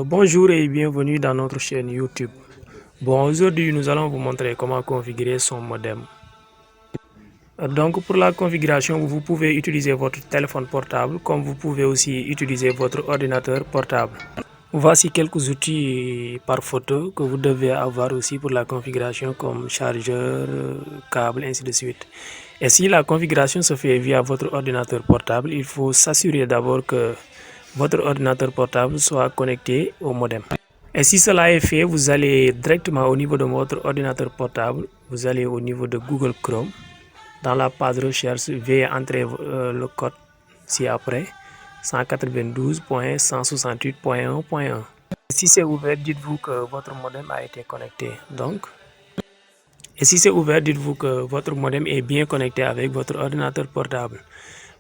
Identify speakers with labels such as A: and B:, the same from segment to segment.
A: Bonjour et bienvenue dans notre chaîne YouTube. Aujourd'hui nous allons vous montrer comment configurer son modem. Donc pour la configuration, vous pouvez utiliser votre téléphone portable comme vous pouvez aussi utiliser votre ordinateur portable. Voici quelques outils par photo que vous devez avoir aussi pour la configuration comme chargeur, câble, ainsi de suite. Et si la configuration se fait via votre ordinateur portable, il faut s'assurer d'abord que votre ordinateur portable soit connecté au modem. Et si cela est fait, vous allez directement au niveau de votre ordinateur portable, vous allez au niveau de Google Chrome. Dans la page recherche, veuillez entrer le code ci-après 192.168.1.1. Si c'est ouvert, dites-vous que votre modem a été connecté. Et si c'est ouvert, dites-vous que votre modem est bien connecté avec votre ordinateur portable.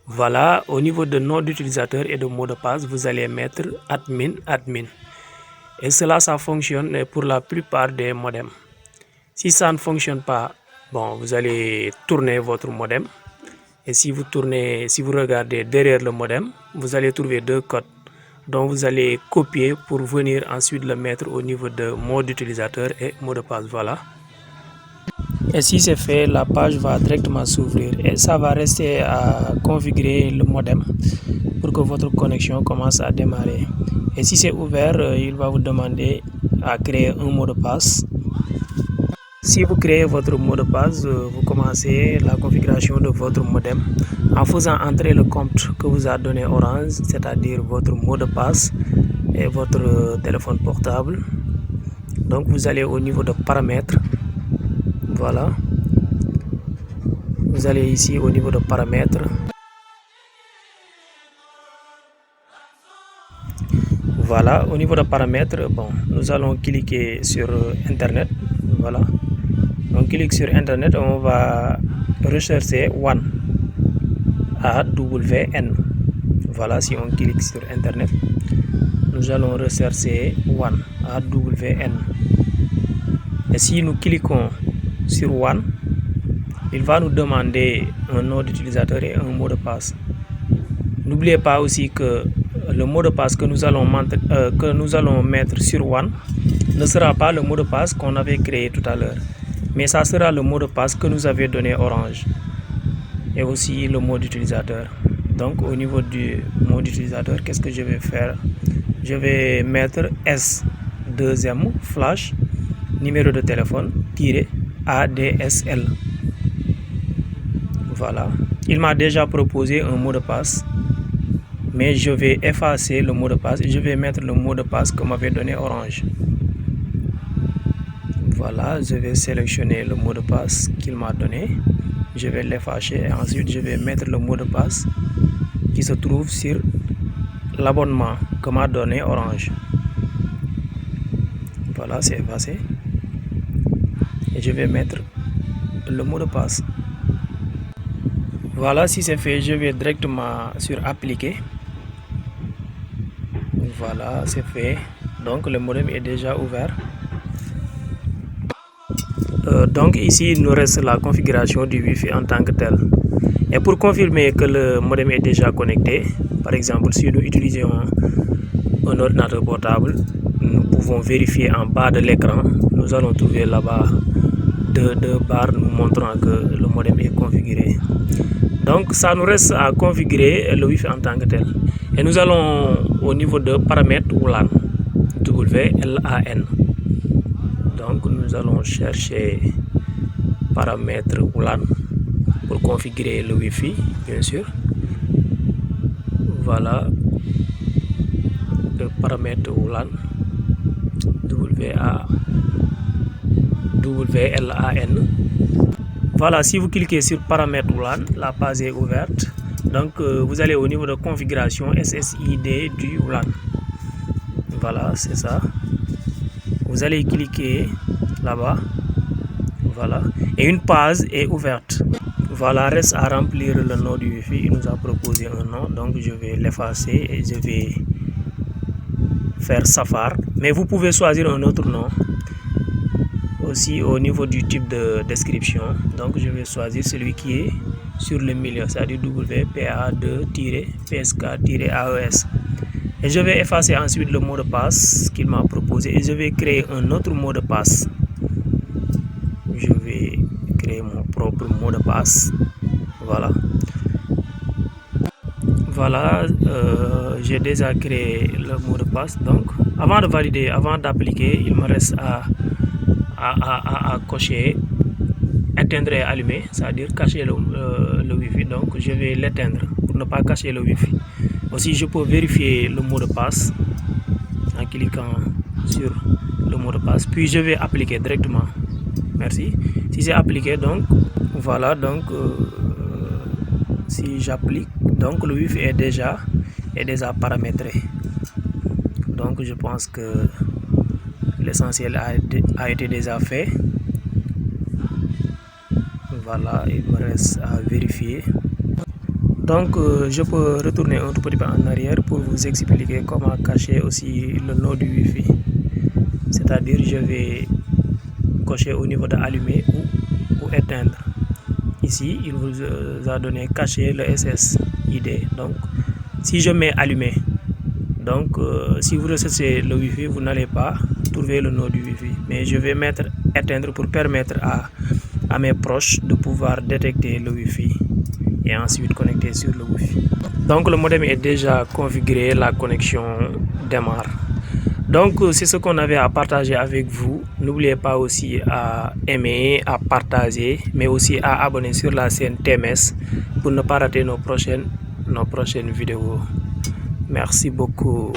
A: Voilà, au niveau de nom d'utilisateur et de mot de passe, vous allez mettre admin. Et cela, ça fonctionne pour la plupart des modems. Si ça ne fonctionne pas, vous allez tourner votre modem. Et si vous regardez derrière le modem, vous allez trouver deux codes. Donc vous allez copier pour venir ensuite le mettre au niveau de mot d'utilisateur et mot de passe. Voilà. Et si c'est fait, la page va directement s'ouvrir et ça va rester à configurer le modem pour que votre connexion commence à démarrer. Et si c'est ouvert, il va vous demander à créer un mot de passe. Si vous créez votre mot de passe, vous commencez la configuration de votre modem en faisant entrer le compte que vous a donné Orange, c'est-à-dire votre mot de passe et votre téléphone portable. Donc vous allez au niveau de paramètres. Voilà. Vous allez ici au niveau de paramètres. Voilà, au niveau de paramètres, nous allons cliquer sur Internet. Voilà. On clique sur Internet, on va rechercher WAN. AWN. Voilà, si on clique sur Internet, nous allons rechercher WAN. AWN. Et si nous cliquons sur WAN, il va nous demander un nom d'utilisateur et un mot de passe. N'oubliez pas aussi que le mot de passe que nous allons mettre sur WAN ne sera pas le mot de passe qu'on avait créé tout à l'heure, mais ça sera le mot de passe que nous avait donné Orange et aussi le mot d'utilisateur. Donc au niveau du mot d'utilisateur, qu'est-ce que je vais faire? Je vais mettre S2M flash numéro de téléphone ADSL. Voilà. Il m'a déjà proposé un mot de passe, mais je vais effacer le mot de passe et je vais mettre le mot de passe que m'avait donné Orange. Voilà, je vais sélectionner le mot de passe qu'il m'a donné. Je vais l'effacer et ensuite je vais mettre le mot de passe qui se trouve sur l'abonnement que m'a donné Orange. Voilà, c'est effacé. Et je vais mettre le mot de passe. Voilà, si c'est fait, je vais directement sur appliquer. Voilà, c'est fait. Donc le modem est déjà ouvert. Donc ici, il nous reste la configuration du Wi-Fi en tant que tel. Et pour confirmer que le modem est déjà connecté, par exemple, si nous utilisons un ordinateur portable, nous pouvons vérifier en bas de l'écran. Nous allons trouver là-bas deux barres nous montrant que le modem est configuré. Donc ça nous reste à configurer le Wi-Fi en tant que tel. Et nous allons au niveau de paramètres WLAN. WLAN. Donc nous allons chercher paramètres WLAN pour configurer le Wi-Fi, bien sûr. Voilà le paramètre WLAN. WLAN. Voilà, si vous cliquez sur paramètres WLAN, la page est ouverte. Donc vous allez au niveau de configuration SSID du WLAN. Voilà, c'est ça. Vous allez cliquer là-bas. Voilà. Et une page est ouverte. Voilà, reste à remplir le nom du Wi-Fi. Il nous a proposé un nom, donc je vais l'effacer et je vais faire Safar. Mais vous pouvez choisir un autre nom. Aussi au niveau du type de description, donc je vais choisir celui qui est sur le milieu, c'est-à-dire WPA2-PSK-AES. Et je vais effacer ensuite le mot de passe qu'il m'a proposé et je vais créer un autre mot de passe. Je vais créer mon propre mot de passe. Voilà. Voilà, j'ai déjà créé le mot de passe. Donc, avant de valider, avant d'appliquer, il me reste à cocher éteindre et allumer, c'est-à-dire cacher le Wi-Fi. Donc, je vais l'éteindre pour ne pas cacher le Wi-Fi. Aussi, je peux vérifier le mot de passe en cliquant sur le mot de passe. Puis, je vais appliquer directement. Merci. Si c'est appliqué, donc, voilà, donc, si j'applique, donc le Wi-Fi est déjà paramétré. Donc je pense que l'essentiel a été déjà fait. Voilà, il me reste à vérifier. Donc je peux retourner un tout petit peu en arrière pour vous expliquer comment cacher aussi le nom du Wi-Fi. C'est-à-dire je vais cocher au niveau de allumer ou éteindre. Ici, il vous a donné cacher le SSID. Donc, si je mets allumé, donc si vous recherchez le Wi-Fi, vous n'allez pas trouver le nom du Wi-Fi. Mais je vais mettre éteindre pour permettre à mes proches de pouvoir détecter le Wi-Fi et ensuite connecter sur le Wi-Fi. Donc, le modem est déjà configuré, la connexion démarre. Donc, c'est ce qu'on avait à partager avec vous. N'oubliez pas aussi à aimer, à partager, mais aussi à abonner sur la chaîne TMS pour ne pas rater nos prochaines vidéos. Merci beaucoup.